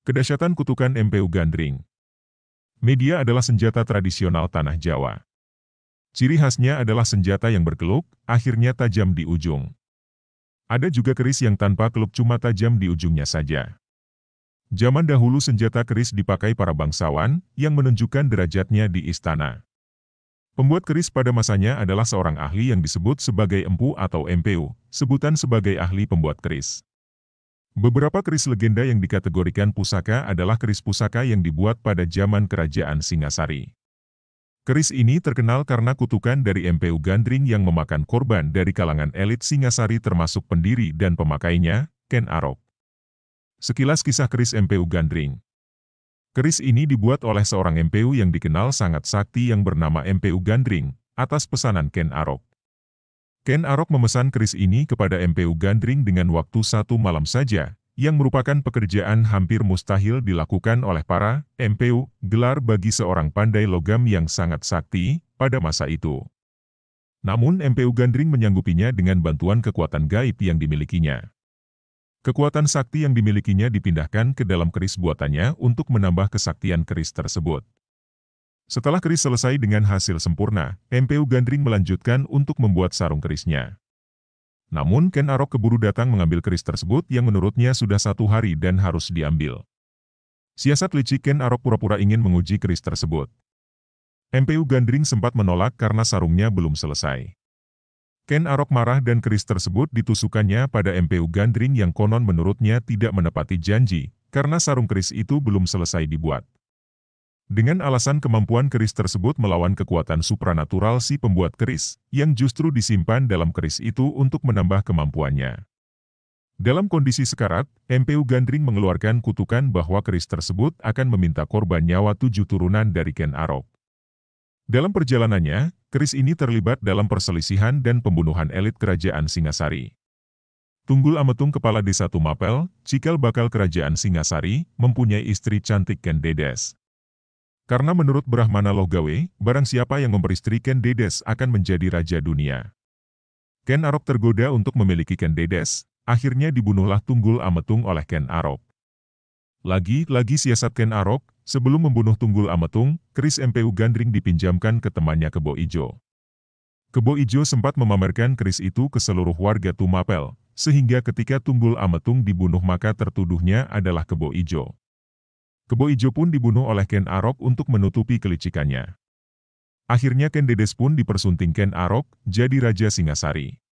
Kedahsyatan kutukan MPU Gandring. Media adalah senjata tradisional tanah Jawa. Ciri khasnya adalah senjata yang berkeluk, akhirnya tajam di ujung. Ada juga keris yang tanpa keluk cuma tajam di ujungnya saja. Zaman dahulu senjata keris dipakai para bangsawan, yang menunjukkan derajatnya di istana. Pembuat keris pada masanya adalah seorang ahli yang disebut sebagai empu atau MPU, sebutan sebagai ahli pembuat keris. Beberapa keris legenda yang dikategorikan pusaka adalah keris pusaka yang dibuat pada zaman Kerajaan Singasari. Keris ini terkenal karena kutukan dari MPU Gandring yang memakan korban dari kalangan elit Singasari termasuk pendiri dan pemakainya, Ken Arok. Sekilas kisah keris MPU Gandring. Keris ini dibuat oleh seorang MPU yang dikenal sangat sakti yang bernama MPU Gandring, atas pesanan Ken Arok. Ken Arok memesan keris ini kepada MPU Gandring dengan waktu 1 malam saja, yang merupakan pekerjaan hampir mustahil dilakukan oleh para MPU, gelar bagi seorang pandai logam yang sangat sakti pada masa itu. Namun MPU Gandring menyanggupinya dengan bantuan kekuatan gaib yang dimilikinya. Kekuatan sakti yang dimilikinya dipindahkan ke dalam keris buatannya untuk menambah kesaktian keris tersebut. Setelah keris selesai dengan hasil sempurna, MPU Gandring melanjutkan untuk membuat sarung kerisnya. Namun Ken Arok keburu datang mengambil keris tersebut yang menurutnya sudah 1 hari dan harus diambil. Siasat licik Ken Arok pura-pura ingin menguji keris tersebut. MPU Gandring sempat menolak karena sarungnya belum selesai. Ken Arok marah dan keris tersebut ditusukkannya pada MPU Gandring yang konon menurutnya tidak menepati janji, karena sarung keris itu belum selesai dibuat. Dengan alasan kemampuan keris tersebut melawan kekuatan supranatural si pembuat keris, yang justru disimpan dalam keris itu untuk menambah kemampuannya. Dalam kondisi sekarat, MPU Gandring mengeluarkan kutukan bahwa keris tersebut akan meminta korban nyawa 7 turunan dari Ken Arok. Dalam perjalanannya, keris ini terlibat dalam perselisihan dan pembunuhan elit Kerajaan Singasari. Tunggul Ametung kepala desa Tumapel, cikal bakal Kerajaan Singasari, mempunyai istri cantik Ken Dedes. Karena menurut Brahmana Lohgawe, barang siapa yang memperistri Ken Dedes akan menjadi raja dunia. Ken Arok tergoda untuk memiliki Ken Dedes, akhirnya dibunuhlah Tunggul Ametung oleh Ken Arok. Lagi-lagi siasat Ken Arok, sebelum membunuh Tunggul Ametung, keris MPU Gandring dipinjamkan ke temannya Kebo Ijo. Kebo Ijo sempat memamerkan keris itu ke seluruh warga Tumapel, sehingga ketika Tunggul Ametung dibunuh maka tertuduhnya adalah Kebo Ijo. Kebo Ijo pun dibunuh oleh Ken Arok untuk menutupi kelicikannya. Akhirnya Ken Dedes pun dipersunting Ken Arok, jadi Raja Singasari.